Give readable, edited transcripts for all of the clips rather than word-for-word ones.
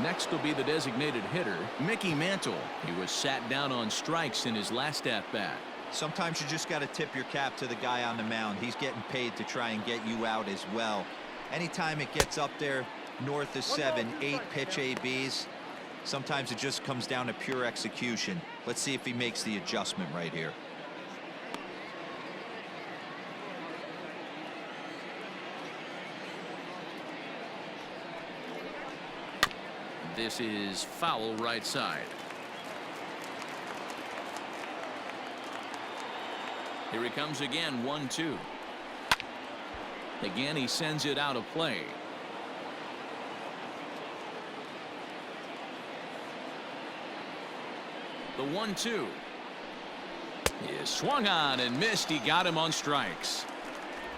Next will be the designated hitter, Mickey Mantle. He was sat down on strikes in his last at-bat. Sometimes you just got to tip your cap to the guy on the mound. He's getting paid to try and get you out as well. Anytime it gets up there north of 7, 8 pitch ABs, sometimes it just comes down to pure execution. Let's see if he makes the adjustment right here. This is foul right side. Here he comes again, 1-2. Again, he sends it out of play. The 1-2 is swung on and missed. He got him on strikes.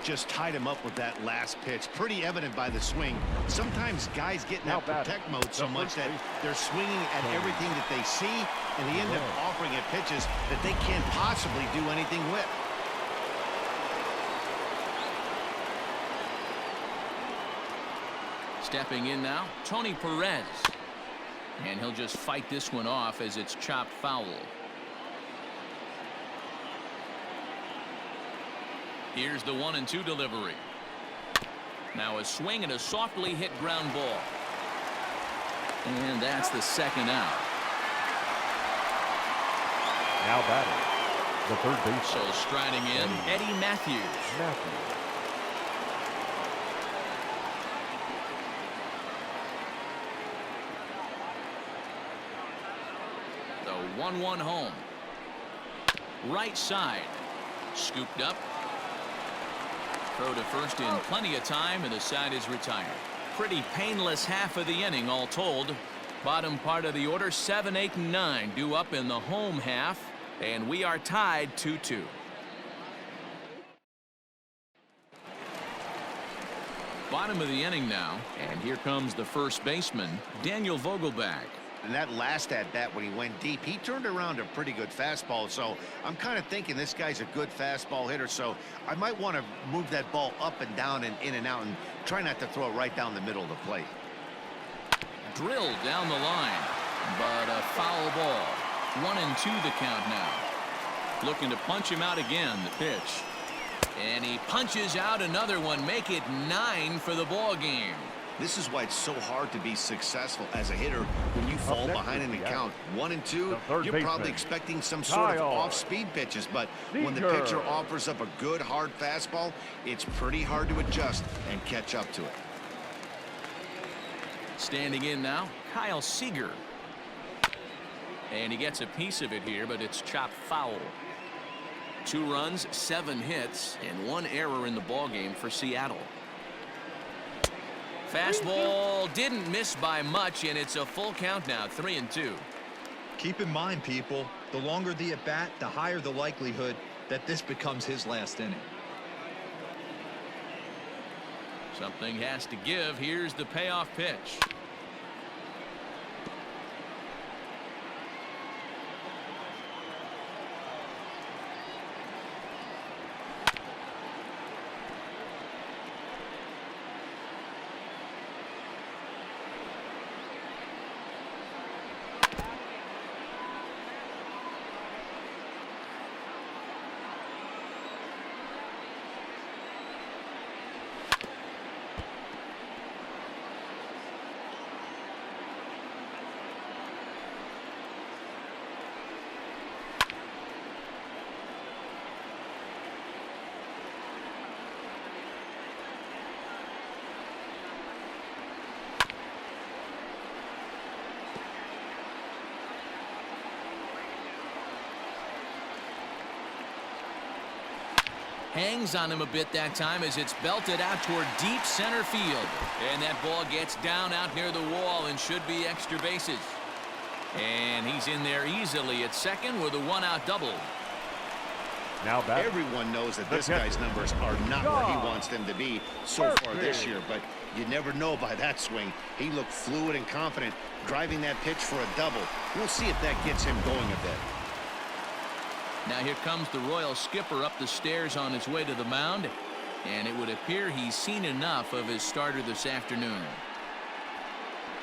Just tied him up with that last pitch. Pretty evident by the swing. Sometimes guys get in that protect mode so much that they're swinging at everything that they see, and they end up offering it pitches that they can't possibly do anything with. Stepping in now, Tony Perez. And he'll just fight this one off as it's chopped foul. Here's the 1-2 delivery. Now a swing and a softly hit ground ball. And that's the second out. Now batting, the third base. So striding in, Eddie Matthews. The 1-1 home. Right side. Scooped up. Throw to first in plenty of time, and the side is retired. Pretty painless half of the inning all told. Bottom part of the order, 7, 8, and 9 due up in the home half, and we are tied 2-2. Bottom of the inning now, and here comes the first baseman, Daniel Vogelbach. And that last at-bat when he went deep, he turned around a pretty good fastball. So I'm kind of thinking this guy's a good fastball hitter. So I might want to move that ball up and down and in and out and try not to throw it right down the middle of the plate. Drilled down the line, but a foul ball. 1-2 the count now. Looking to punch him out again, the pitch. And he punches out another one, make it 9 for the ball game. This is why it's so hard to be successful as a hitter when you fall behind in the count. 1-2, you're probably expecting some sort of off-speed pitches, but when the pitcher offers up a good hard fastball, it's pretty hard to adjust and catch up to it. Standing in now, Kyle Seager. And he gets a piece of it here, but it's chopped foul. 2 runs, 7 hits, and 1 error in the ballgame for Seattle. Fastball didn't miss by much, and it's a full count now, 3-2. Keep in mind, people, the longer the at-bat, the higher the likelihood that this becomes his last inning. Something has to give. Here's the payoff pitch. Hangs on him a bit that time as it's belted out toward deep center field. And that ball gets down out near the wall and should be extra bases. And he's in there easily at second with a 1-out double. Now back. Everyone knows that this guy's numbers are not where he wants them to be so far this year, but you never know by that swing. He looked fluid and confident, driving that pitch for a double. We'll see if that gets him going a bit. Now here comes the Royal skipper up the stairs on his way to the mound, and it would appear he's seen enough of his starter this afternoon.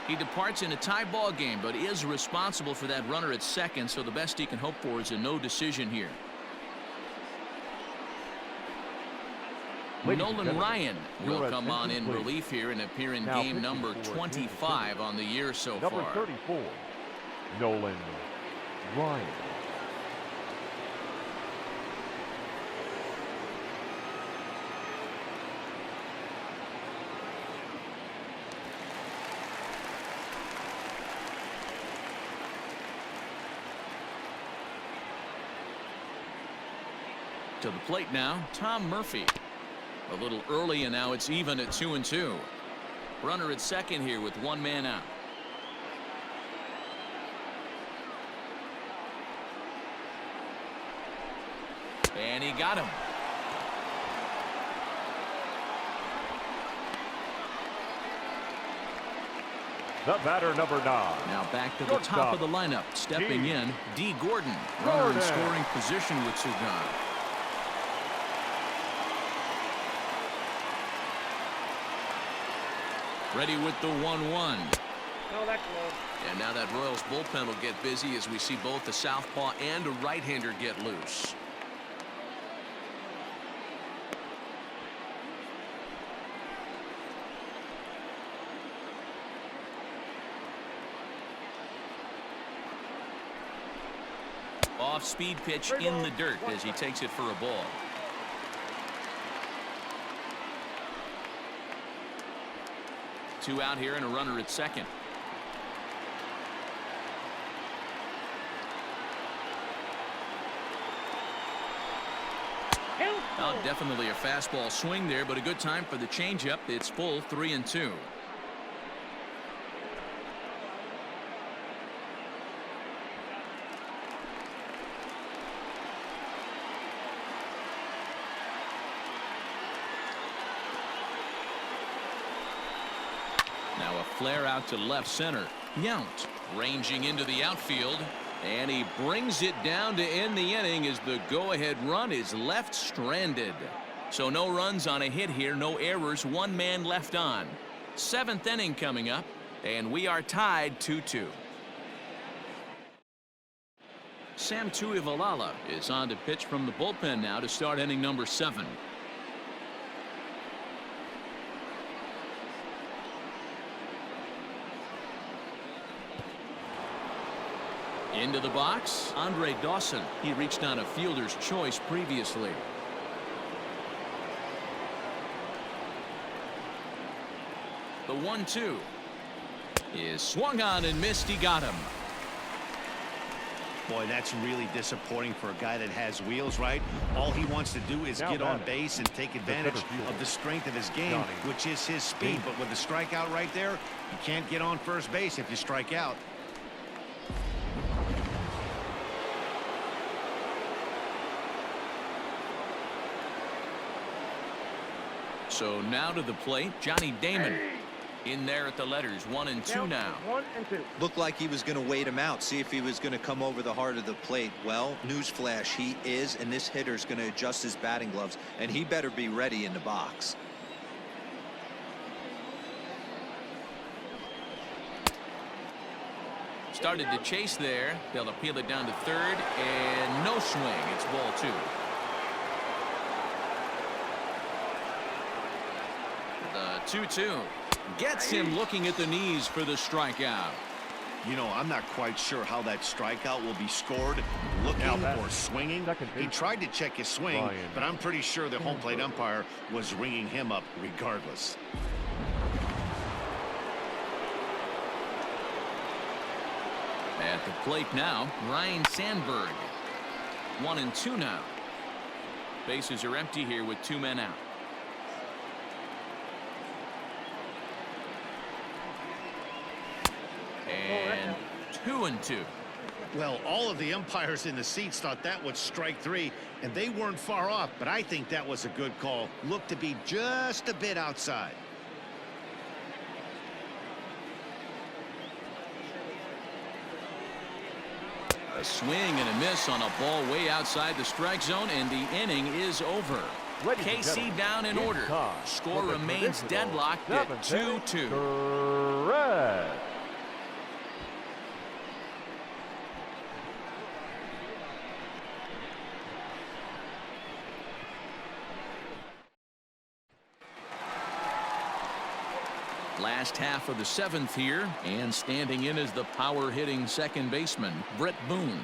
He departs in a tie ball game, but is responsible for that runner at second, so the best he can hope for is a no decision here. Nolan Ryan will come on in relief here and appear in game number 25 on the year so far. Number 34, Nolan Ryan. To the plate now, Tom Murphy. A little early, and now it's even at 2-2. Runner at second here with one man out. And he got him. The batter, number 9. Now back to the top of the lineup. Stepping in, D. Gordon. Runner in scoring position with two gone. Ready with the 1-1. Oh, that's low. And now that Royals bullpen will get busy as we see both the southpaw and a right-hander get loose. Off-speed pitch in the dirt as he takes it for a ball. Two out here and a runner at second. Oh, definitely a fastball swing there, but a good time for the changeup. It's full 3-2. Now a flare out to left center. Yount ranging into the outfield, and he brings it down to end the inning as the go-ahead run is left stranded. So no runs on a hit here, no errors, one man left on. Seventh inning coming up, and we are tied 2-2. Sam Tuivailala is on to pitch from the bullpen now to start inning number 7. Into the box, Andre Dawson. He reached on a fielder's choice previously. The 1-2 is swung on and missed. He got him. Boy, that's really disappointing for a guy that has wheels, right? All he wants to do is get on base and take advantage of the strength of his game, which is his speed. But with the strikeout right there, you can't get on first base if you strike out. So now to the plate, Johnny Damon in there at the letters. 1-2 now. 1-2. Looked like he was going to wait him out, see if he was going to come over the heart of the plate. Well, newsflash, he is, and this hitter's going to adjust his batting gloves, and he better be ready in the box. Started to chase there. They'll appeal it down to third, and no swing. It's ball 2. The 2-2 gets him looking at the knees for the strikeout. You know, I'm not quite sure how that strikeout will be scored, looking or swinging. He tried to check his swing, but I'm pretty sure the home plate umpire was ringing him up regardless. At the plate now, Ryan Sandberg. 1-2 now. Bases are empty here with 2 men out. And 2-2. Well, all of the umpires in the seats thought that was strike 3, and they weren't far off, but I think that was a good call. Looked to be just a bit outside. A swing and a miss on a ball way outside the strike zone, and the inning is over. KC down in order. Score remains deadlocked at 2-2. Correct. Last half of the 7th here, and standing in is the power-hitting second baseman, Brett Boone.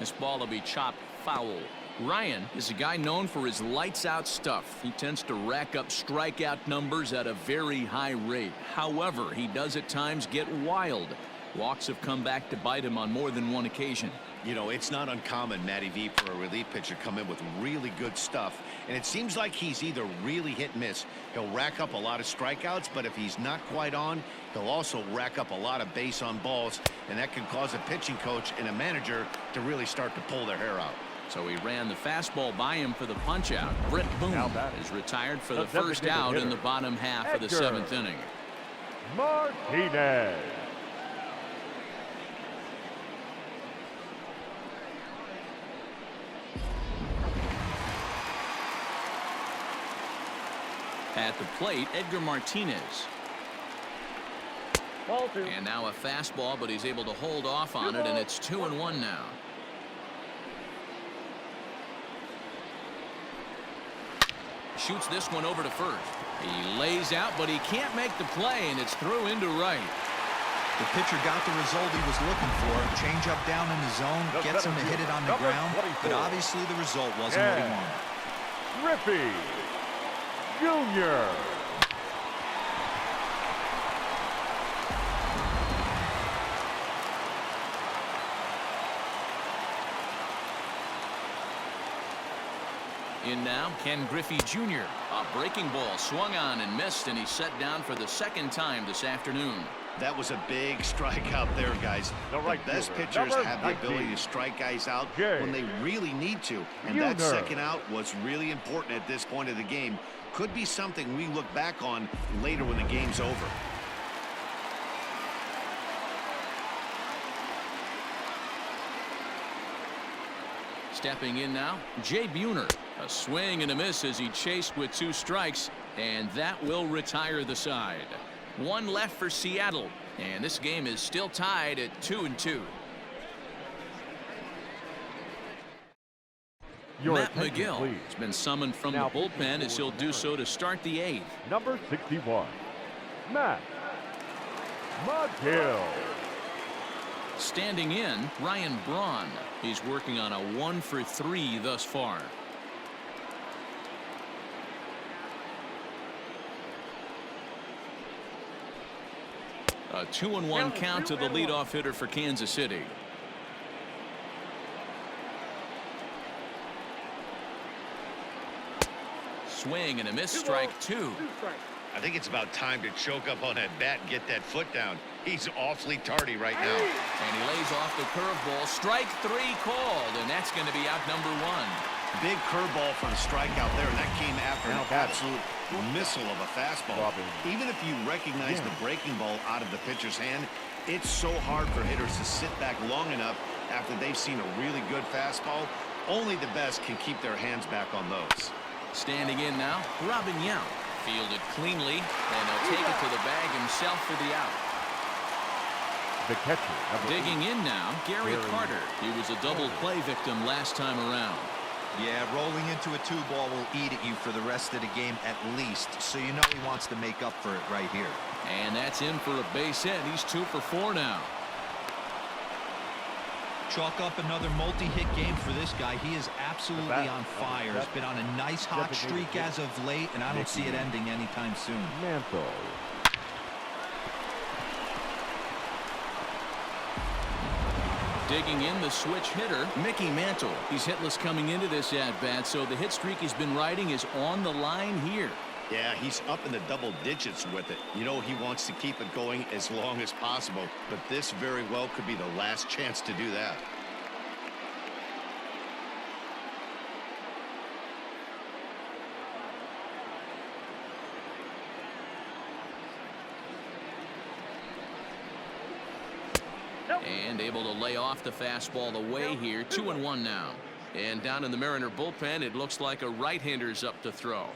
This ball will be chopped foul. Ryan is a guy known for his lights-out stuff. He tends to rack up strikeout numbers at a very high rate. However, he does at times get wild. Walks have come back to bite him on more than one occasion. You know, it's not uncommon, Matty V, for a relief pitcher come in with really good stuff. And it seems like he's either really hit and miss. He'll rack up a lot of strikeouts, but if he's not quite on, he'll also rack up a lot of base on balls. And that can cause a pitching coach and a manager to really start to pull their hair out. So he ran the fastball by him for the punch-out. Brett Boone is retired for the first out in the bottom half of the 7th inning. Martinez. At the plate, Edgar Martinez. Ball 2. And now a fastball, but he's able to hold off on it, and it's 2-1 now. Shoots this one over to first. He lays out, but he can't make the play, and it's through into right. The pitcher got the result he was looking for. Change up down in the zone, gets him to hit it on the ground, but obviously the result wasn't what he wanted. Griffey Jr. In now, Ken Griffey Jr. A breaking ball swung on and missed, and he's set down for the second time this afternoon. That was a big strikeout there, guys. The best pitchers have the ability to strike guys out when they really need to. And that second out was really important at this point of the game. Could be something we look back on later when the game's over. Stepping in now, Jay Buhner. A swing and a miss as he chased with 2 strikes, and that will retire the side. 1 left for Seattle, and this game is still tied at 2-2. Matt McGill has been summoned from the bullpen as he'll do so to start the 8th. Number 61, Matt McGill. Standing in, Ryan Braun. He's working on a 1-for-3 thus far. A 2-1 count to the leadoff hitter for Kansas City. Swing and a miss, strike 2. I think it's about time to choke up on that bat and get that foot down. He's awfully tardy right now. And he lays off the curveball. Strike 3 called, and that's going to be out number 1. Big curveball for the strikeout there, and that came after an absolute missile of a fastball. Even if you recognize the breaking ball out of the pitcher's hand, it's so hard for hitters to sit back long enough after they've seen a really good fastball. Only the best can keep their hands back on those. Standing in now, Robin Yount. Fielded cleanly, and he'll take it to the bag himself for the out. The catcher. Digging in now, Gary Carter. He was a double play victim last time around. Yeah, rolling into a 2-ball will eat at you for the rest of the game at least, so you know he wants to make up for it right here. And that's in for a base hit. He's 2 for 4 now. Chalk up another multi-hit game for this guy. He is absolutely on fire. He's been on a nice hot streak as of late, and I don't see it ending anytime soon. Mantle. Digging in, the switch hitter, Mickey Mantle. He's hitless coming into this at-bat, so the hit streak he's been riding is on the line here. Yeah, he's up in the double digits with it. You know, he wants to keep it going as long as possible, but this very well could be the last chance to do that. And able to lay off the fastball away here. 2-1 now. And down in the Mariner bullpen, it looks like a right-hander's up to throw.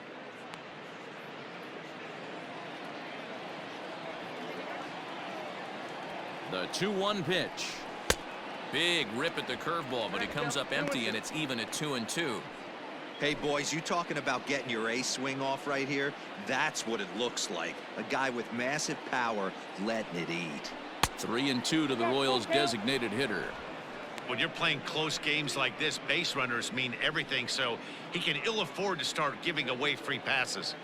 The 2-1 pitch. Big rip at the curveball, but it comes up empty, and it's even at 2-2. Hey, boys, you talking about getting your ace swing off right here? That's what it looks like. A guy with massive power letting it eat. 3-2 to the Royals' designated hitter. When you're playing close games like this, base runners mean everything, so he can ill afford to start giving away free passes.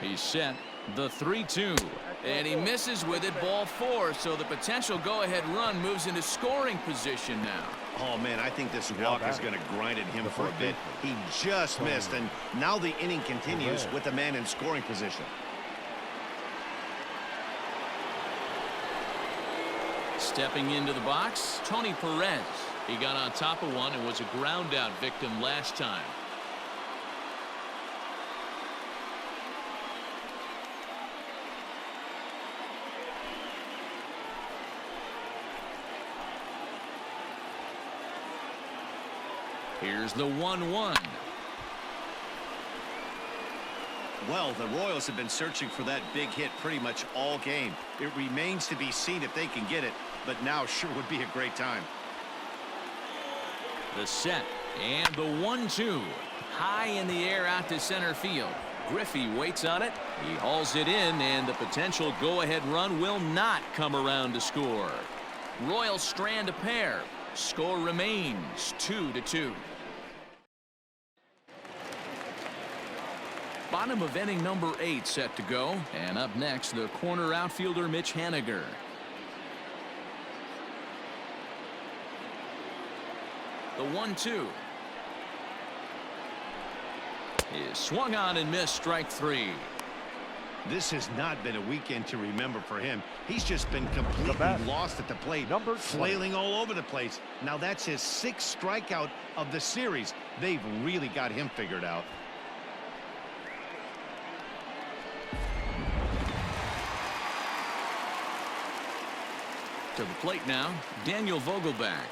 He's set. The 3-2. And he misses with it, ball 4, so the potential go-ahead run moves into scoring position now. Oh, man, I think this walk is going to grind at him for a bit. He just missed, and now the inning continues with a man in scoring position. Stepping into the box, Tony Perez. He got on top of one and was a ground-out victim last time. Here's the 1-1. Well, the Royals have been searching for that big hit pretty much all game. It remains to be seen if they can get it, but now sure would be a great time. The set and the 1-2. High in the air out to center field. Griffey waits on it. He hauls it in, and the potential go-ahead run will not come around to score. Royals strand a pair. Score remains 2-2. Bottom of inning number 8 set to go. And up next, the corner outfielder Mitch Haniger. The 1-2 is swung on and missed, strike 3. This has not been a weekend to remember for him. He's just been completely lost at the plate, flailing all over the place. Now that's his 6th strikeout of the series. They've really got him figured out. To the plate now, Daniel Vogelback.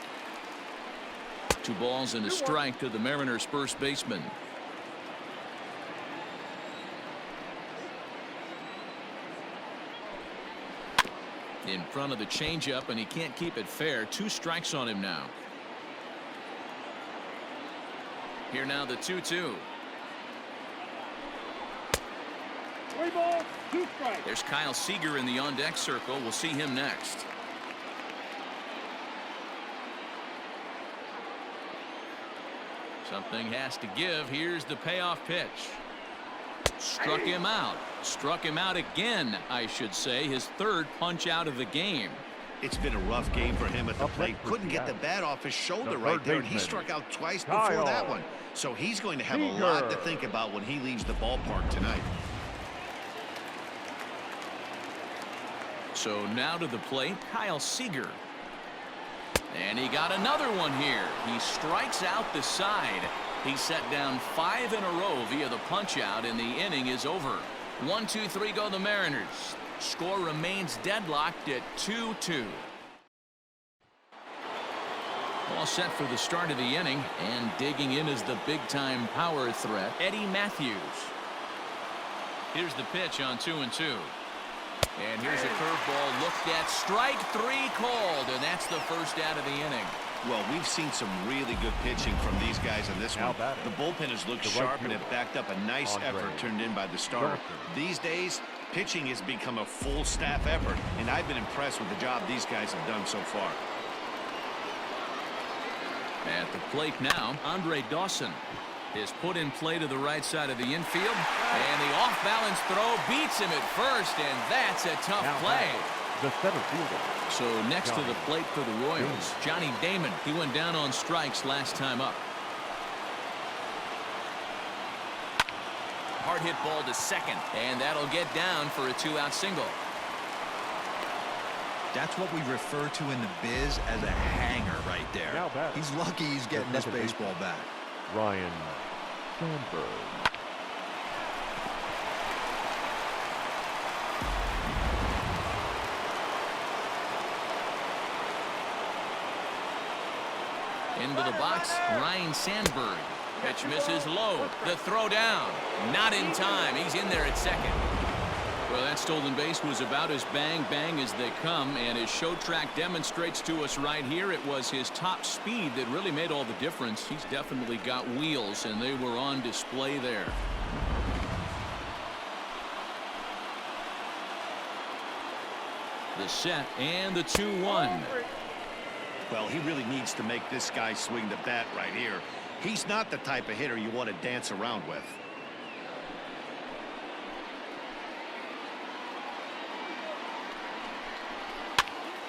2 balls and a strike to the Mariners' first baseman. In front of the changeup, and he can't keep it fair. 2 strikes on him now. Here now the 2-2. 3 balls, 2 strikes. There's Kyle Seager in the on-deck circle. We'll see him next. Something has to give. Here's the payoff pitch. Struck him out. Struck him out again, I should say. His 3rd punch out of the game. It's been a rough game for him at the plate. Couldn't get the bat off his shoulder right there, and he struck out twice before that one. So he's going to have a lot to think about when he leaves the ballpark tonight. So now to the plate, Kyle Seager. And he got another one here. He strikes out the side. He set down 5 in a row via the punch out, and the inning is over. 1-2-3 go the Mariners. Score remains deadlocked at 2-2. All set for the start of the inning, and digging in is the big-time power threat, Eddie Matthews. Here's the pitch on 2-2. And here's a curveball looked at. Strike 3 called, and that's the first out of the inning. Well, we've seen some really good pitching from these guys in this one. The bullpen has looked sharp and have backed up a nice effort turned in by the starter. These days, pitching has become a full staff effort, and I've been impressed with the job these guys have done so far. At the plate now, Andre Dawson is put in play to the right side of the infield, and the off-balance throw beats him at first, and that's a tough play. The center fielder. So next to the plate for the Royals, Johnny Damon. He went down on strikes last time up. Hard hit ball to second, and that'll get down for a 2-out single. That's what we refer to in the biz as a hanger right there. He's lucky he's getting this baseball back. Ryan Sandberg. Into the box, Ryan Sandberg. Pitch misses low. The throw down. Not in time. He's in there at second. Well, that stolen base was about as bang-bang as they come, and his show track demonstrates to us right here it was his top speed that really made all the difference. He's definitely got wheels, and they were on display there. The set and the 2-1. Well, he really needs to make this guy swing the bat right here. He's not the type of hitter you want to dance around with.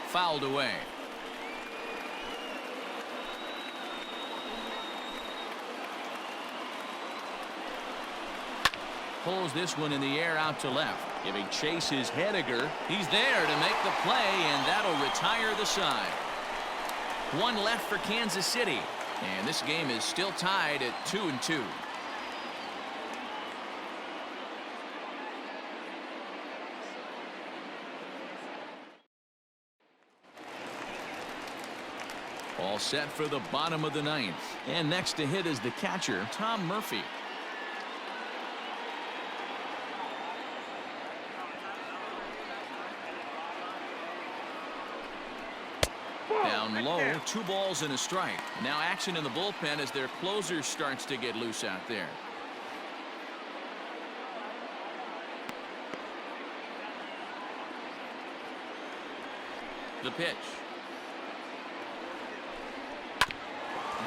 Fouled away. Pulls this one in the air out to left. Giving chase his Hediger. He's there to make the play, and that'll retire the side. One left for Kansas City. And this game is still tied at 2-2. All set for the bottom of the ninth. And next to hit is the catcher, Tom Murphy. Down low, 2 balls and a strike. Now action in the bullpen as their closer starts to get loose out there. The pitch.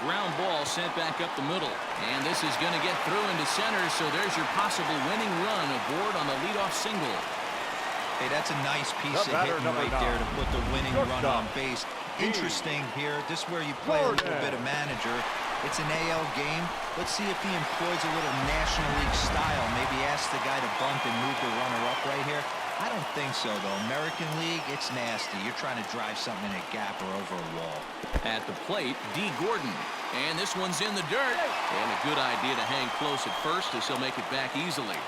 Ground ball sent back up the middle. And this is going to get through into center, so there's your possible winning run aboard on the leadoff single. Hey, that's a nice piece of hitting right there to put the winning run on base. Interesting here. This is where you play a little bit of manager. It's an AL game. Let's see if he employs a little National League style. Maybe ask the guy to bunt and move the runner up right here. I don't think so, though. American League, it's nasty. You're trying to drive something in a gap or over a wall. At the plate, D. Gordon. And this one's in the dirt. And a good idea to hang close at first as he'll make it back easily.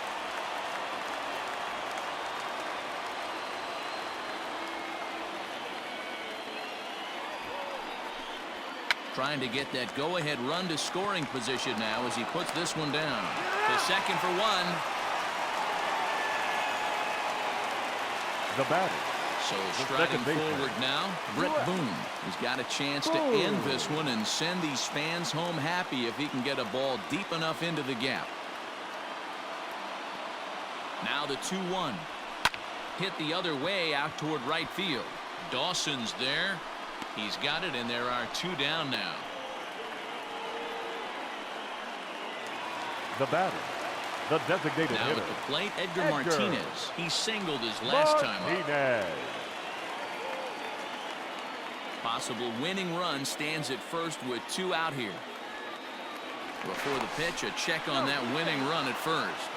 Trying to get that go-ahead run to scoring position now as he puts this one down. The second for 1. The batter. So striding forward now, Brett Boone. He's got a chance to end this one and send these fans home happy if he can get a ball deep enough into the gap. Now the 2-1. Hit the other way out toward right field. Dawson's there. He's got it, and there are 2 down now. The batter. The designated now hitter. at the plate, Edgar Martinez. He singled his last time up. Possible winning run stands at first with 2 out here. Before the pitch, a check on that winning run at first.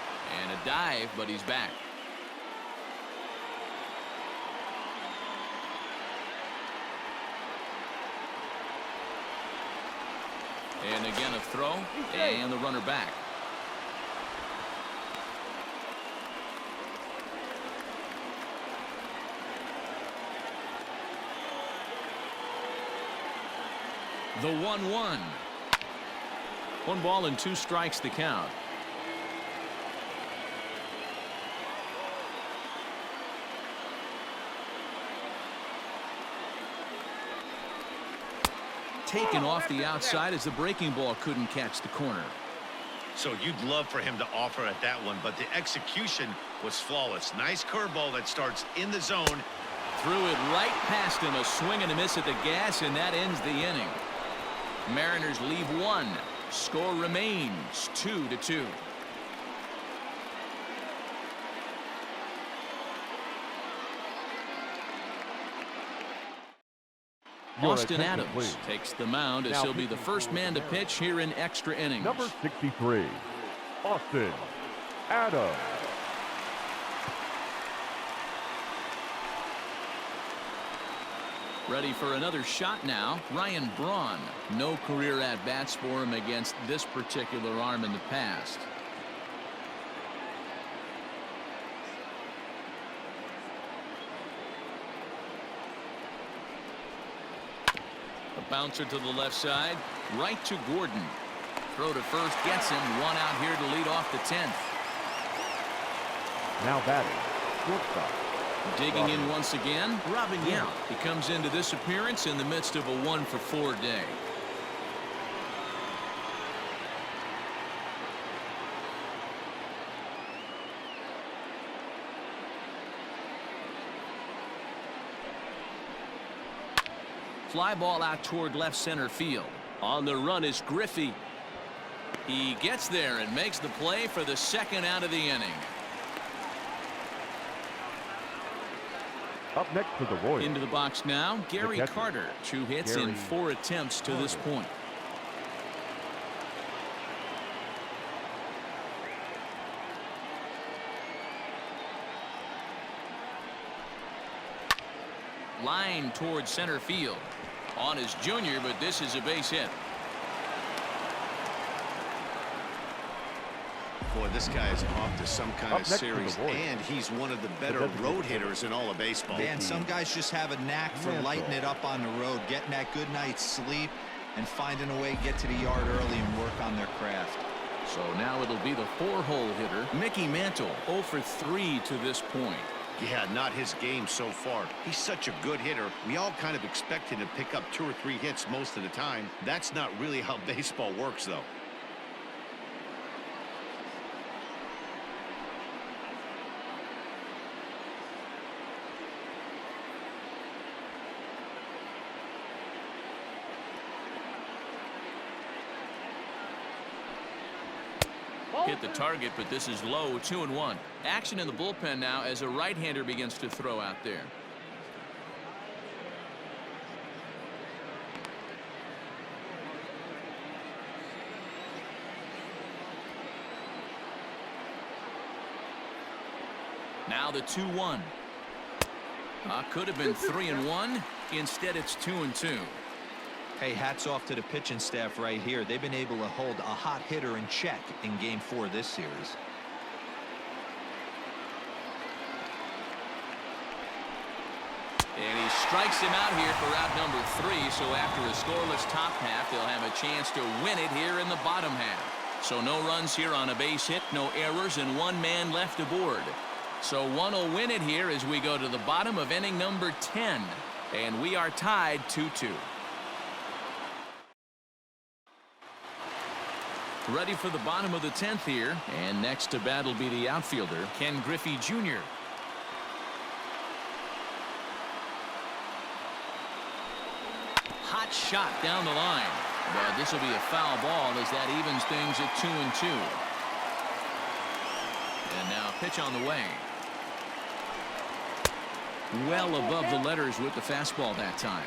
And a dive, but he's back. And again a throw, and the runner back. The 1-1. 1 ball and 2 strikes the count. Taken off the outside as the breaking ball couldn't catch the corner. So you'd love for him to offer at that one, but the execution was flawless. Nice curveball that starts in the zone. Threw it right past him, a swing and a miss at the gas, and that ends the inning. Mariners leave 1. Score remains 2-2. Austin Adams takes the mound as he'll be the first man to pitch here in extra innings. Number 63, Austin Adams. Ready for another shot now, Ryan Braun. No career at-bats for him against this particular arm in the past. A bouncer to the left side, right to Gordon. Throw to first gets him. 1 out here to lead off the 10th. Now batting, Shortstop. Digging in once again, Robin Yeah. Yount. He comes into this appearance in the midst of a 1-for-4 day. Fly ball out toward left center field. On the run is Griffey. He gets there and makes the play for the second out of the inning. Up next for the Royals. Into the box now, Gary catcher, Carter. 2 hits in Gary 4 attempts to this point. Line towards center field. On is Junior, but this is a base hit. Boy, this guy is off to some kind Up of next for the series, Royals. and he's one of the better designated road hitters in all of baseball. Man, some guys just have a knack for Mantle. lighting it up on the road, getting that good night's sleep, and finding a way to get to the yard early and work on their craft. So now it'll be the 4-hole hitter, Mickey Mantle, 0 for 3 to this point. Yeah, not his game so far. He's such a good hitter. We all kind of expect him to pick up 2 or 3 hits most of the time. That's not really how baseball works, though. Hit the target, but this is low, 2-1. Action in the bullpen now as a right-hander begins to throw out there. Now the 2-1. Could have been 3-1. Instead, it's 2-2. Hey, hats off to the pitching staff right here. They've been able to hold a hot hitter in check in Game 4 of this series. And he strikes him out here for out number 3. So after a scoreless top half, they'll have a chance to win it here in the bottom half. So no runs here on a base hit, no errors, and 1 man left aboard. So one will win it here as we go to the bottom of inning number 10. And we are tied 2-2. Ready for the bottom of the 10th here. And next to bat will be the outfielder, Ken Griffey Jr. Hot shot down the line. But this will be a foul ball as that evens things at 2-2. And now pitch on the way. Well above the letters with the fastball that time.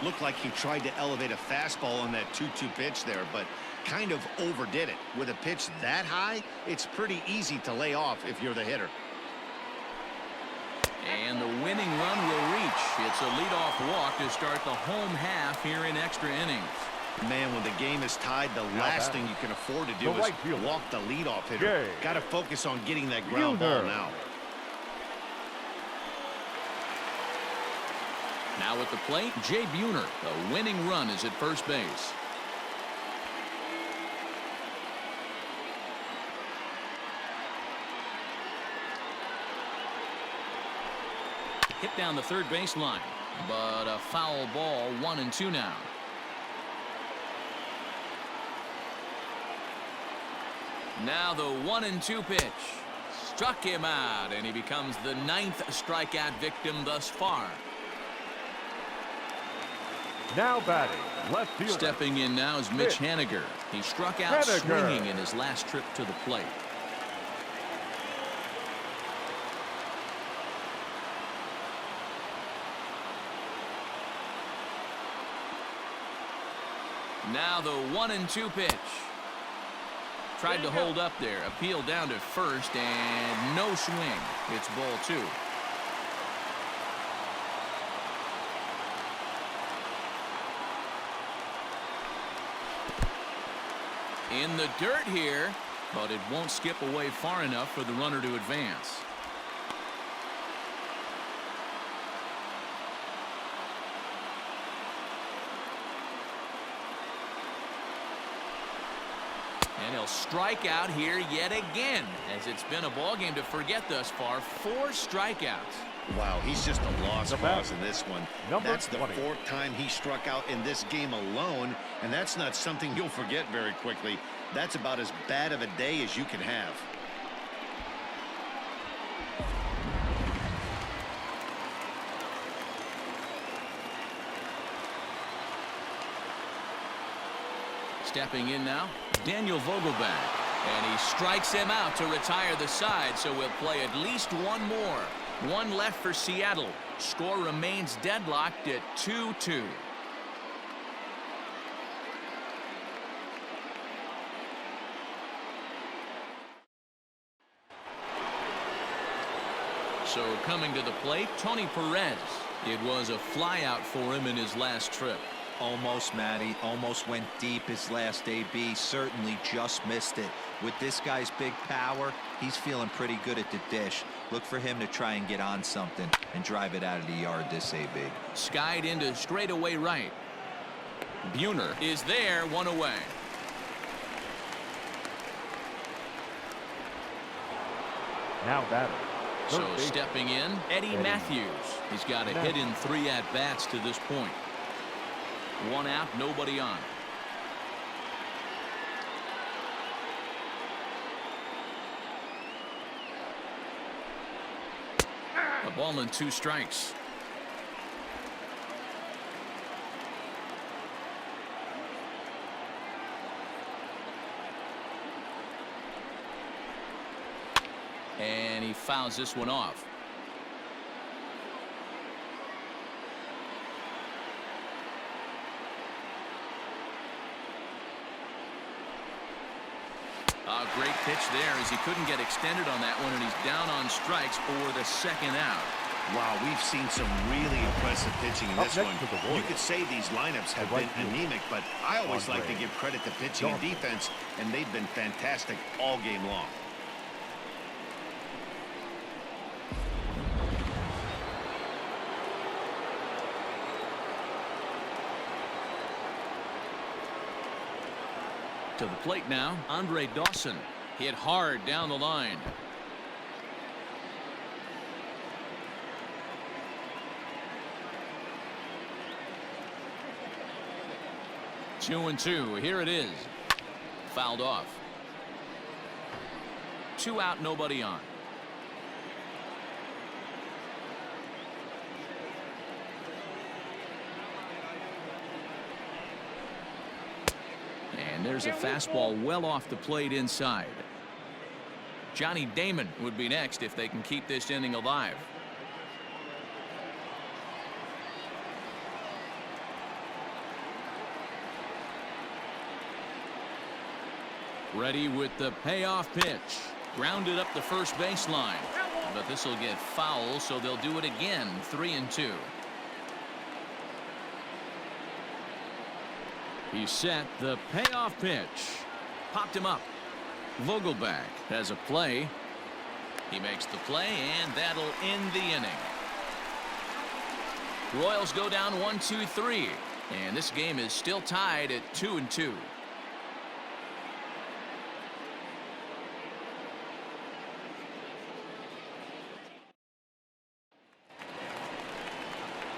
Looked like he tried to elevate a fastball on that 2-2 pitch there, but kind of overdid it. With a pitch that high, it's pretty easy to lay off if you're the hitter. And the winning run will reach. It's a leadoff walk to start the home half here in extra innings. Man, when the game is tied, the last thing you can afford to do The is right fielder. walk the leadoff hitter. Jay. Got to focus on getting that ground ball Buhner. now. Now at the plate, Jay Buhner. The winning run is at first base. Hit down the third base line, but a foul ball, 1-2 now. Now the 1-2 pitch. Struck him out, and he becomes the 9th strikeout victim thus far. Now batting, left fielder. Stepping in now is Mitch Mitch. Haniger. He struck out Haniger. swinging in his last trip to the plate. Now the 1-2 pitch. Tried to hold up there. Appeal down to first, and no swing. It's ball 2. In the dirt here, but it won't skip away far enough for the runner to advance. And He'll strike out here yet again, as it's been a ball game to forget thus far. 4 strikeouts. Wow, he's just a lost cause in this one. That's the 20. 4th time he struck out in this game alone, and that's not something you'll forget very quickly. That's about as bad of a day as you can have. Stepping in now, Daniel Vogelback. And he strikes him out to retire the side, so we'll play at least one more. 1 left for Seattle. Score remains deadlocked at 2-2. So coming to the plate, Tony Perez. It was a flyout for him in his last trip. Almost, Matty. Almost went deep his last AB. Certainly just missed it. With this guy's big power, he's feeling pretty good at the dish. Look for him to try and get on something and drive it out of the yard this AB. Skied into straightaway right. Buhner is there, 1 away. Now batting. So stepping in, Eddie Matthews. He's got a hit in 3 at-bats to this point. 1 out, nobody on. A ball and 2 strikes. And he fouls this one off. A great pitch there as he couldn't get extended on that one, and he's down on strikes for the 2nd out. Wow, we've seen some really impressive pitching in this one. You could say these lineups have been anemic, but I always like to give credit to pitching and defense, and they've been fantastic all game long. To the plate now, Andre Dawson. Hit hard down the line. Two and 2. Here it is. Fouled off. 2 out, nobody on. And there's a fastball well off the plate inside. Johnny Damon would be next if they can keep this inning alive. Ready with the payoff pitch. Grounded up the first baseline. But this will get foul, so they'll do it again. 3 and 2. He set the payoff pitch. Popped him up. Vogelback has a play. He makes the play, and that'll end the inning. Royals go down 1-2-3, and this game is still tied at 2 and 2.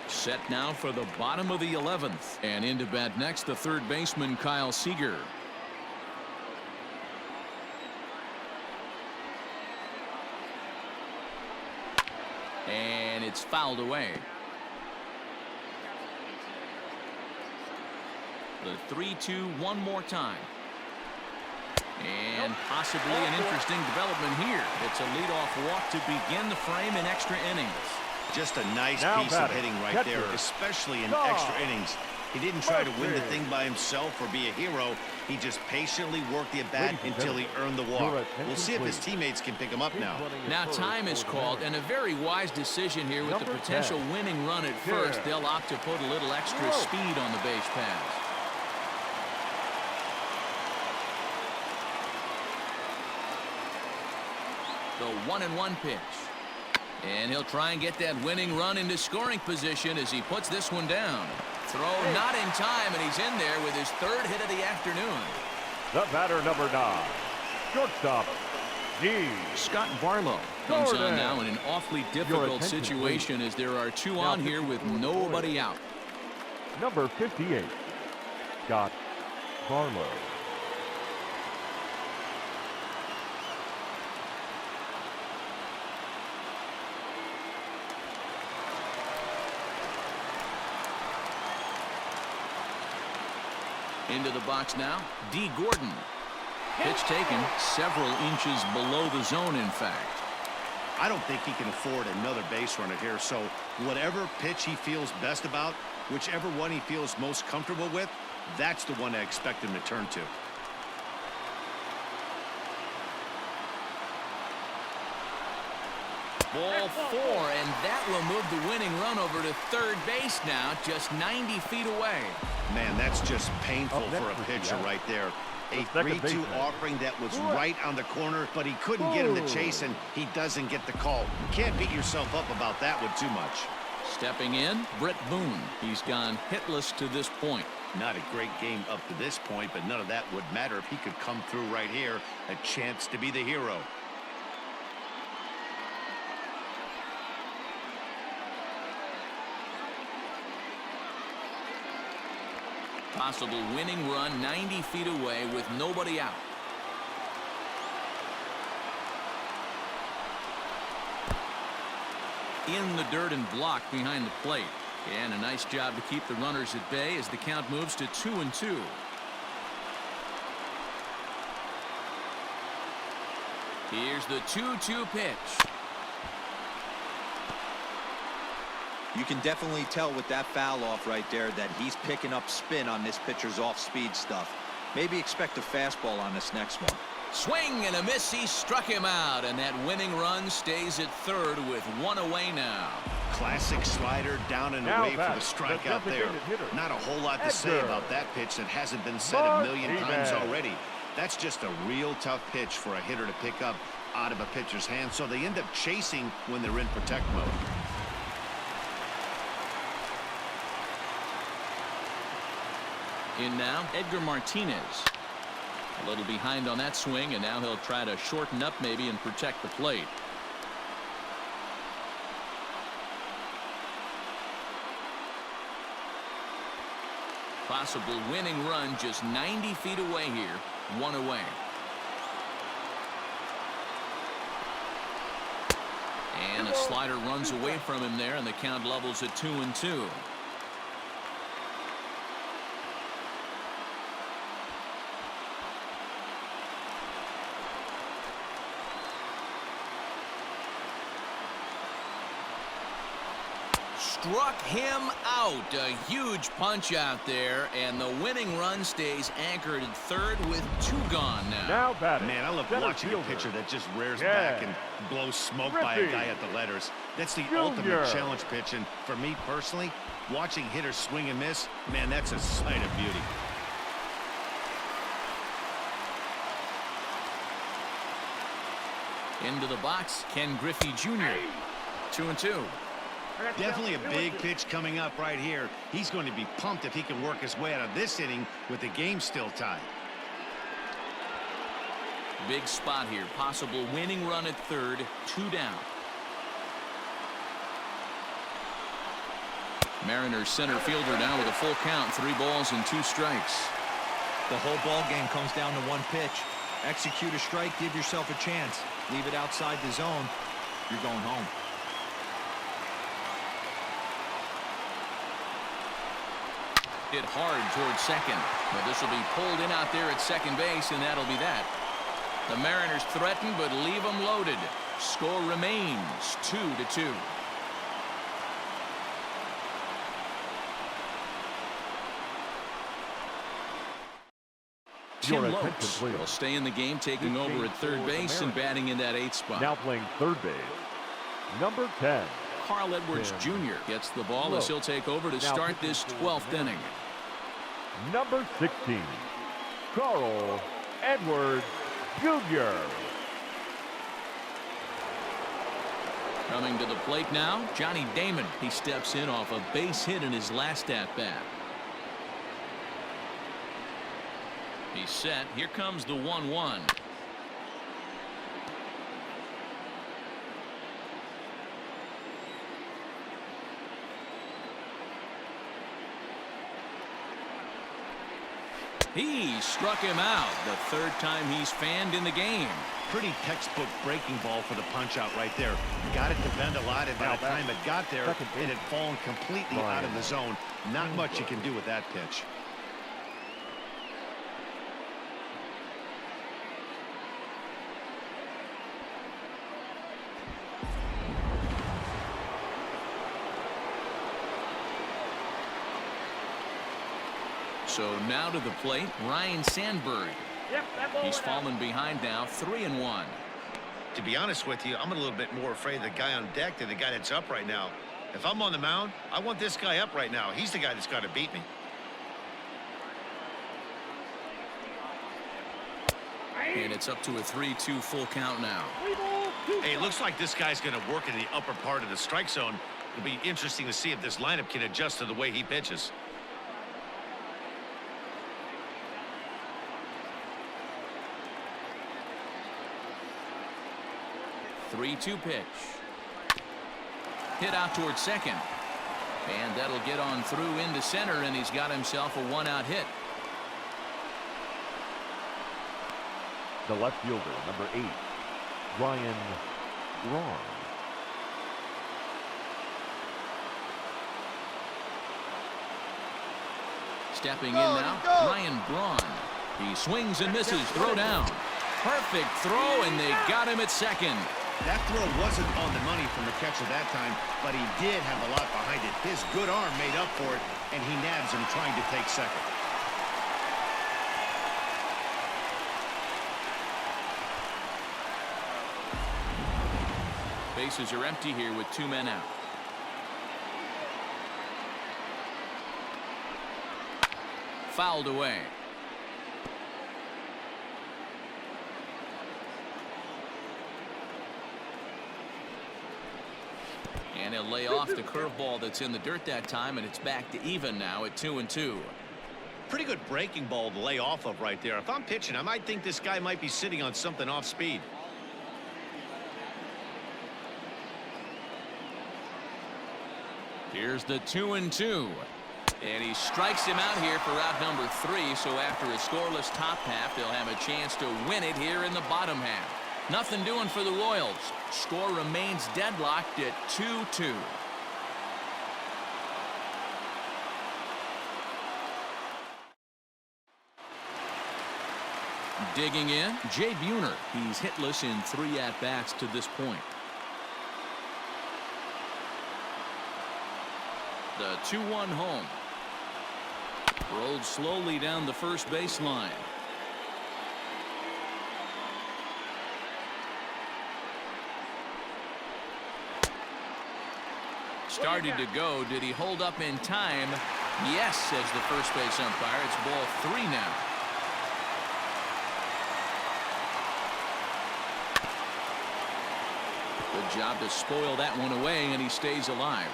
Set now for the bottom of the 11th, and into bat next, the 3rd baseman Kyle Seager. And it's fouled away. The 3-2 one more time. And possibly an interesting development here. It's a leadoff walk to begin the frame in extra innings. Just a nice piece of hitting right there, especially in extra innings. He didn't try to win the thing by himself or be a hero. He just patiently worked the at-bat until he earned the walk. We'll see if his teammates can pick him up now. Now time is called, and a very wise decision here with the potential winning run at first. They'll opt to put a little extra speed on the base paths. The 1-1 pitch. And he'll try and get that winning run into scoring position as he puts this one down. Throw not in time, and he's in there with his 3rd hit of the afternoon. The batter, number 9, shortstop, D. Scott Barlow comes on Jordan. now in an awfully difficult attention, situation as there are two Now on here with nobody out. Number 58, Scott Barlow. Into the box now, D. Gordon. Pitch taken several inches below the zone, in fact. I don't think he can afford another base runner here, so whatever pitch he feels best about, whichever one he feels most comfortable with, that's the one I expect him to turn to. Ball 4, and that will move the winning run over to third base now, just 90 feet away. Man, that's just painful Up next for a is pitcher the right there. A second 3-2 baseman. offering that was right on the corner, but he couldn't get him to chase, and he doesn't get the call. You can't beat yourself up about that one too much. Stepping in, Brett Boone. He's gone hitless to this point. Not a great game up to this point, but none of that would matter if he could come through right here. A chance to be the hero. Possible winning run 90 feet away with nobody out. In the dirt and blocked behind the plate. And a nice job to keep the runners at bay as the count moves to 2-2. Here's the 2-2 pitch. You can definitely tell with that foul off right there that he's picking up spin on this pitcher's off-speed stuff. Maybe expect a fastball on this next one. Swing and a miss. He struck him out, and that winning run stays at third with one away now. Classic slider down and Now away for back, the strikeout the there. designated hitter, Not a whole lot to say Edgar. about that pitch that hasn't been said a million times Martinez. already. That's just a real tough pitch for a hitter to pick up out of a pitcher's hand, so they end up chasing when they're in protect mode. In now, Edgar Martinez. A little behind on that swing, and now he'll try to shorten up maybe and protect the plate. Possible winning run just 90 feet away here. One away. And a slider runs away from him there, and the count levels at 2-2. Struck him out. A huge punch out there, and the winning run stays anchored at third with two gone now. Now batting. Man, I love center watching fielder, a pitcher that just rears Yeah. back and blows smoke by a Griffey guy at the letters. That's the Jr. ultimate challenge pitch, and for me personally, watching hitters swing and miss, man, that's a sight of beauty. Into the box, Ken Griffey Jr. 2-2. Definitely a big pitch coming up right here. He's going to be pumped if he can work his way out of this inning with the game still tied. Big spot here. Possible winning run at third. Two down. Mariners center fielder now with a full count. 3 balls and 2 strikes. The whole ball game comes down to one pitch. Execute a strike, give yourself a chance. Leave it outside the zone, you're going home. Hit hard towards second, but this will be pulled in out there at second base, and that'll be that. The Mariners threaten, but leave them loaded. Score remains 2-2. Your Tim attention, Lopes please. will stay in the game, taking This over game at third for the base and Mariners. batting in that 8th spot. Now playing third base, number 10. Carl Edwards Tim Jr. gets the ball as Lopes. he'll take over to Now start pitching this for the 12th inning. Number 16, Carl Edwards Jr. Coming to the plate now, Johnny Damon. He steps in off a base hit in his last at-bat. He's set. Here comes the 1-1. He struck him out. The third time he's fanned in the game. Pretty textbook breaking ball for the punch out right there. Got it to bend a lot, and by the time it got there, it had fallen completely out of the zone. Not much you can do with that pitch. So now to the plate, Ryan Sandberg. Yep, that ball He's went out. fallen behind now, 3-1. To be honest with you, I'm a little bit more afraid of the guy on deck than the guy that's up right now. If I'm on the mound, I want this guy up right now. He's the guy that's got to beat me. And it's up to a 3-2 full count now. 3 balls, 2 Hey, it looks like this guy's going to work in the upper part of the strike zone. It'll be interesting to see if this lineup can adjust to the way he pitches. Three-two pitch. Hit out towards second. And that'll get on through into center, and he's got himself a one-out hit. The left fielder, number 8, Ryan Braun. Stepping in now, Ryan Braun. He swings and misses. Throw down. Perfect throw, and they got him at second. That throw wasn't on the money from the catcher that time, but he did have a lot behind it. His good arm made up for it, and he nabs him trying to take second. Bases are empty here with 2 men out. Fouled away. And he'll lay off the curveball that's in the dirt that time, and it's back to even now at 2-2. Pretty good breaking ball to lay off of right there. If I'm pitching, I might think this guy might be sitting on something off speed. Here's the 2-2. And he strikes him out here for out number 3. So after a scoreless top half, they'll have a chance to win it here in the bottom half. Nothing doing for the Royals. Score remains deadlocked at 2-2. Digging in, Jay Buhner. He's hitless in 3 at-bats to this point. The 2-1 home. Rolled slowly down the first baseline. Started to go. Did he hold up in time? Yes, says the first base umpire. It's ball 3 now. Good job to spoil that one away, and he stays alive.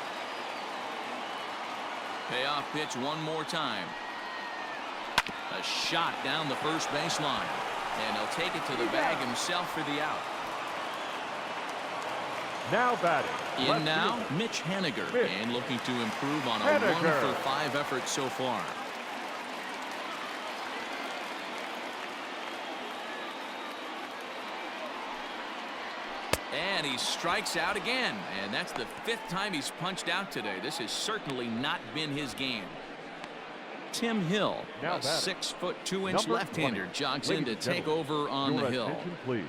Payoff pitch one more time. A shot down the first baseline. And he'll take it to the bag himself for the out. Now batting. In now, Mitch Haniger. And looking to improve on a 1-for-5 effort so far. And he strikes out again. And that's the 5th time he's punched out today. This has certainly not been his game. Tim Hill, a 6'2" left-hander, jogs in to take over on the hill. Attention, please.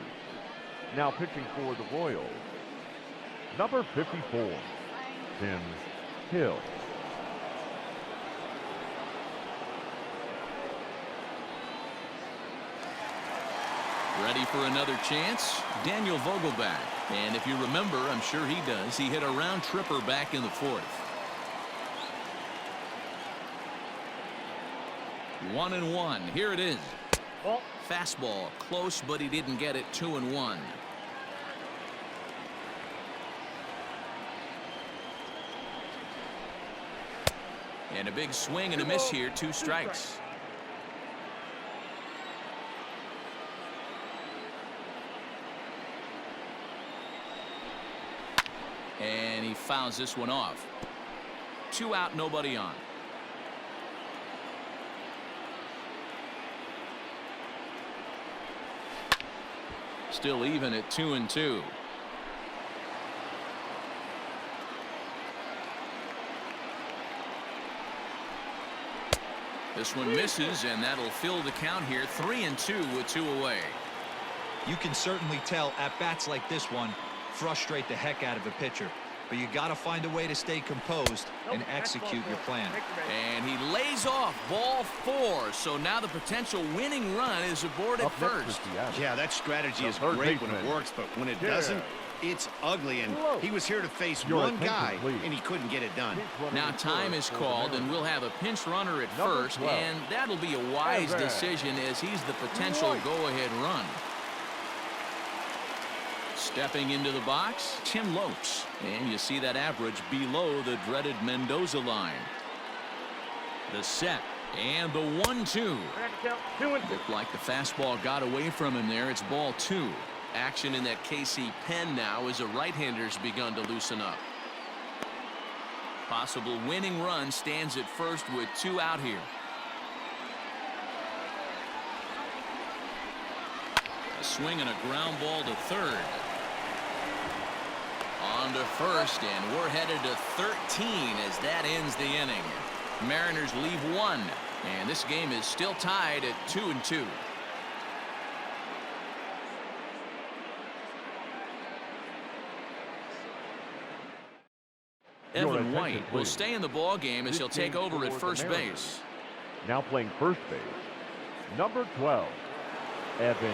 Now pitching for the Royals, number 54, Tim Hill. Ready for another chance? Daniel Vogelback. And if you remember, I'm sure he does, he hit a round tripper back in the 4th. 1-1. Here it is. Ball. Fastball close, but he didn't get it. 2-1. And a big swing and a miss here. 2 strikes. And he fouls this one off. 2 out, nobody on. Still even at 2-2. This one misses, and that'll fill the count here. 3-2 with 2 away. You can certainly tell at bats like this one frustrate the heck out of a pitcher, but you got to find a way to stay composed and execute your plan. And he lays off ball 4, so now the potential winning run is aboard at first. Yeah, that strategy is great when it works, but when it doesn't, it's ugly. And he was here to face one guy, and he couldn't get it done. Now time is called, and we'll have a pinch runner at first, and that'll be a wise decision as he's the potential go-ahead run. Stepping into the box, Tim Lopes. And you see that average below the dreaded Mendoza line. The set and the 1-2. Looked like the fastball got away from him there. It's ball 2. Action in that KC pen now as a right-hander's begun to loosen up. Possible winning run stands at first with 2 out here. A swing and a ground ball to third. On to first, and we're headed to 13 as that ends the inning. Mariners leave 1, and this game is still tied at 2-2. Evan White will stay in the ball game as he'll take over at first base. Now playing first base, number 12, Evan.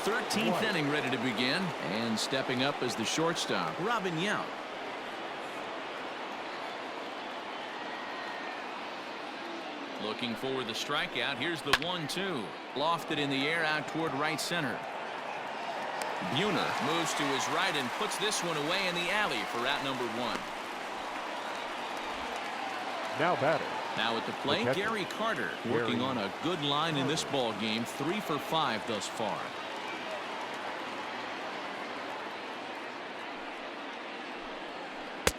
13th inning ready to begin, and stepping up as the shortstop, Robin Yount. Looking for the strikeout. Here's the 1-2. Lofted in the air out toward right center. Buhner moves to his right and puts this one away in the alley for out number 1. Now batter. Now at the plate, Gary Carter working on a good line in this ball game. 3 for 5 thus far.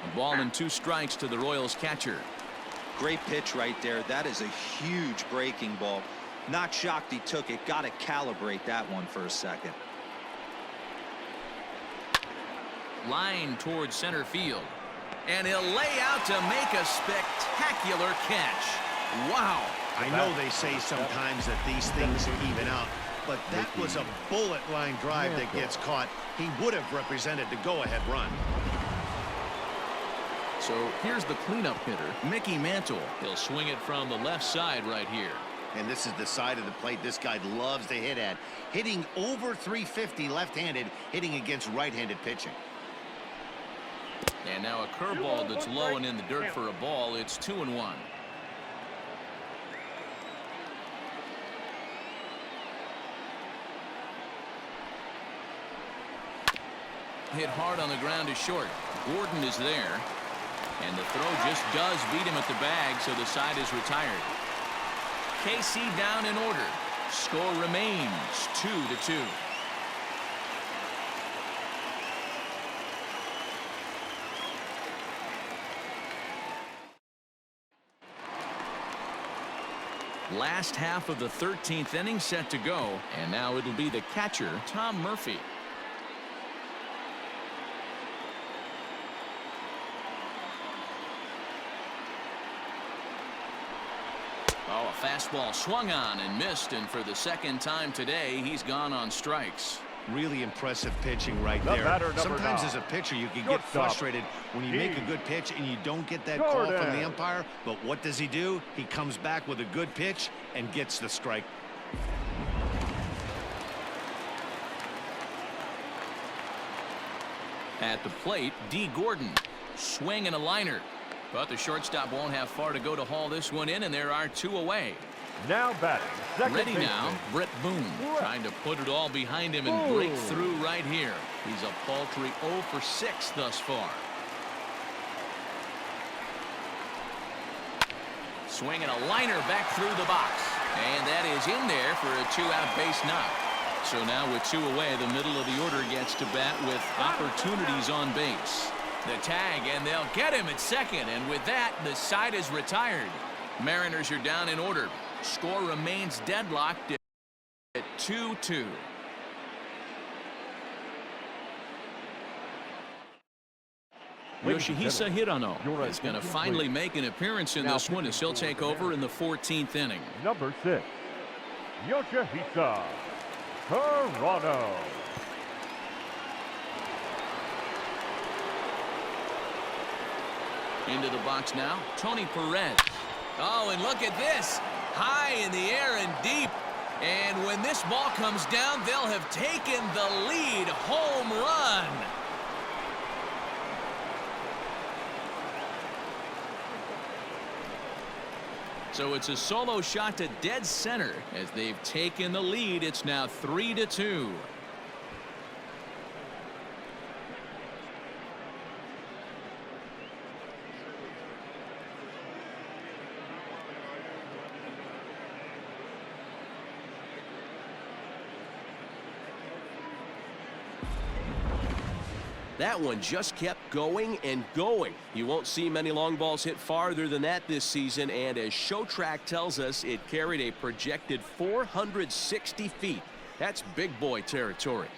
A ball and 2 strikes to the Royals catcher. Great pitch right there. That is a huge breaking ball. Not shocked he took it. Got to calibrate that one for a second. Line towards center field. And he'll lay out to make a spectacular catch. Wow. I know they say sometimes that these things even out, but that was a bullet line drive that gets caught. He would have represented the go-ahead run. So here's the cleanup hitter, Mickey Mantle. He'll swing it from the left side right here. And this is the side of the plate this guy loves to hit at. Hitting over 350 left-handed, hitting against right-handed pitching. And now a curveball that's low and in the dirt for a ball. It's 2-1. Hit hard on the ground to short. Gordon is there. And the throw just does beat him at the bag, so the side is retired. KC down in order. Score remains 2-2. Last half of the 13th inning set to go, and now it'll be the catcher, Tom Murphy. Oh, a fastball swung on and missed, and for the second time today, he's gone on strikes. Really impressive pitching right there. Sometimes as a pitcher, you can get frustrated when you make a good pitch and you don't get that call from the umpire. But what does he do? He comes back with a good pitch and gets the strike. At the plate, D. Gordon. Swing and a liner. But the shortstop won't have far to go to haul this one in, and there are 2 away. Now batting. Ready now, Brett Boone. Trying to put it all behind him and break through right here. He's a paltry 0 for 6 thus far. Swing and a liner back through the box. And that is in there for a 2-out base knock. So now with 2 away, the middle of the order gets to bat with opportunities on base. The tag, and they'll get him at second, and with that, the side is retired. Mariners are down in order. Score remains deadlocked at 2-2. Yoshihisa Hirano is going to finally make an appearance in this one as he'll take over in the 14th inning. Number 6, Yoshihisa Hirano. Into the box now, Tony Perez. Oh, and look at this. High in the air and deep. And when this ball comes down, they'll have taken the lead. Home run. So it's a solo shot to dead center as they've taken the lead. It's now 3-2. That one just kept going and going. You won't see many long balls hit farther than that this season, and as Showtrack tells us, it carried a projected 460 feet. That's big boy territory.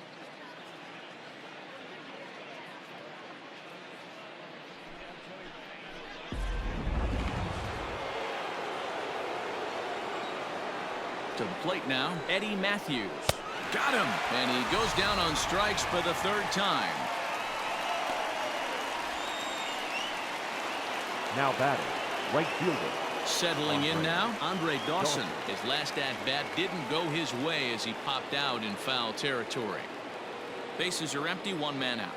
To the plate now, Eddie Matthews. Got him, and he goes down on strikes for the third time. Now batting, right fielder. Settling in now, Andre Dawson. His last at-bat didn't go his way as he popped out in foul territory. Bases are empty, one man out.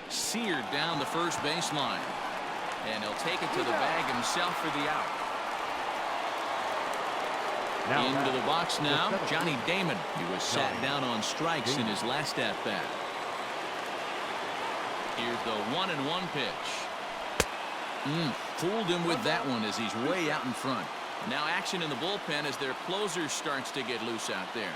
Seared down the first baseline. And he'll take it to the bag himself for the out. Into the box now, Johnny Damon. He was sat down on strikes in his last at-bat. Here's the 1-1 pitch. Fooled him with that one as he's way out in front. Now action in the bullpen as their closer starts to get loose out there.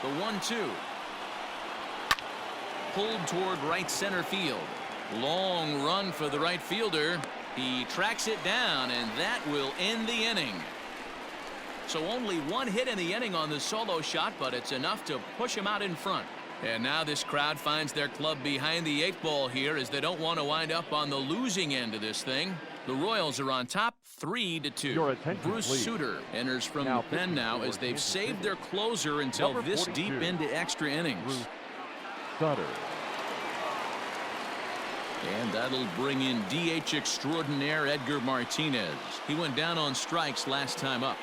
The 1-2. Pulled toward right center field. Long run for the right fielder. He tracks it down, and that will end the inning. So only one hit in the inning on the solo shot, but it's enough to push him out in front. And now this crowd finds their club behind the 8-ball here as they don't want to wind up on the losing end of this thing. The Royals are on top 3-2. Bruce Sutter enters from the pen now as they've saved their closer until this deep into extra innings. Sutter. And that'll bring in DH extraordinaire Edgar Martinez. He went down on strikes last time up.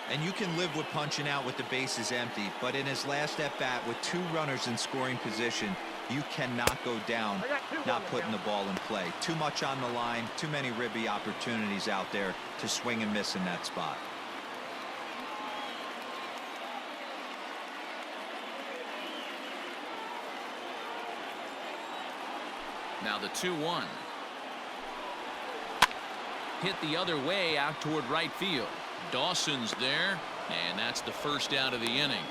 And you can live with punching out with the bases empty, but in his last at-bat with 2 runners in scoring position, you cannot go down not putting the ball in play. Too much on the line, too many ribby opportunities out there to swing and miss in that spot. Now the 2-1. Hit the other way out toward right field. Dawson's there, and that's the first out of the inning.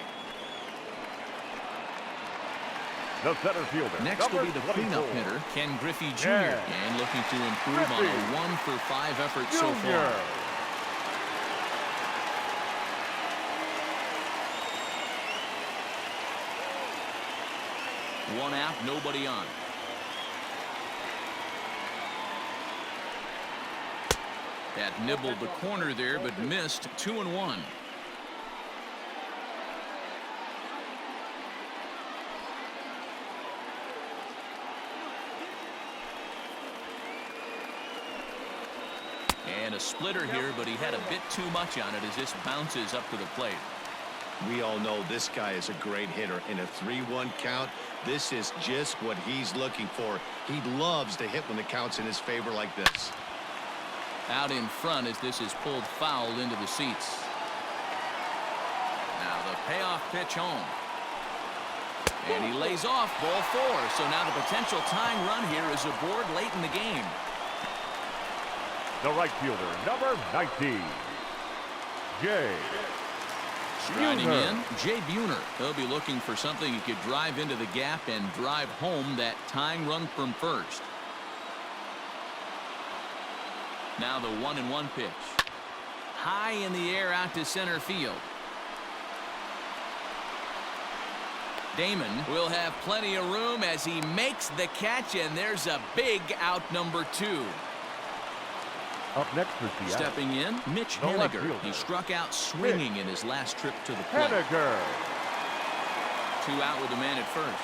The center fielder. Next will be the cleanup hitter, Ken Griffey Jr. And looking to improve on a 1-for-5 effort so far. One out, nobody on. That nibbled the corner there, but missed. 2-1. And a splitter here, but he had a bit too much on it as this bounces up to the plate. We all know this guy is a great hitter. In a 3-1 count, this is just what he's looking for. He loves to hit when the count's in his favor like this. Out in front as this is pulled foul into the seats. Now the payoff pitch home. And he lays off ball 4. So now the potential tying run here is aboard late in the game. The right fielder, number 19. Jay Striding Buhner. in, Jay Buhner. He'll be looking for something he could drive into the gap and drive home that tying run from first. Now the 1-1 pitch. High in the air out to center field. Damon will have plenty of room as he makes the catch, and there's a big out number 2. Up next for Seattle. Stepping in, Mitch The left Haniger. fielder. He struck out swinging in his last trip to the plate. Haniger. 2 out with a man at first.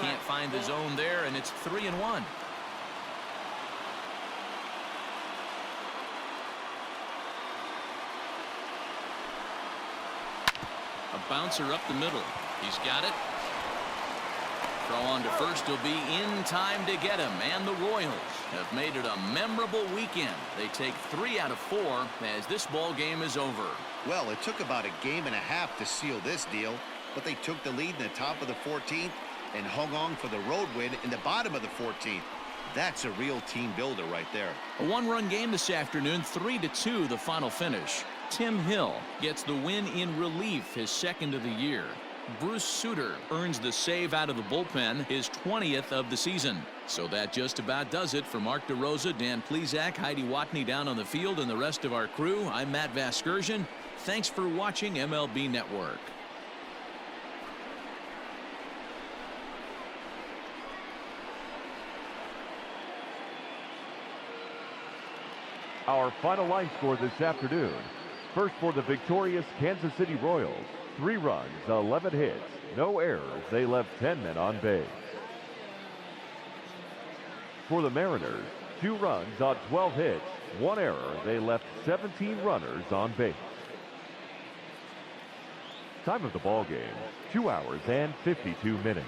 Can't find the zone there, and it's 3-1. A bouncer up the middle. He's got it. Throw on to first will be in time to get him, and the Royals have made it a memorable weekend. They take 3 out of 4 as this ball game is over. Well, it took about a game and a half to seal this deal, but they took the lead in the top of the 14th and hung on for the road win in the bottom of the 14th. That's a real team builder right there. A 1-run game this afternoon, 3-2 the final finish. Tim Hill gets the win in relief, his second of the year. Bruce Sutter earns the save out of the bullpen, his 20th of the season. So that just about does it for Mark DeRosa, Dan Plesac, Heidi Watney down on the field, and the rest of our crew. I'm Matt Vasgersian. Thanks for watching MLB Network. Our final line score this afternoon. First for the victorious Kansas City Royals. 3 runs, 11 hits, no errors. They left 10 men on base. For the Mariners, 2 runs on 12 hits, 1 error. They left 17 runners on base. Time of the ball game, 2 hours and 52 minutes.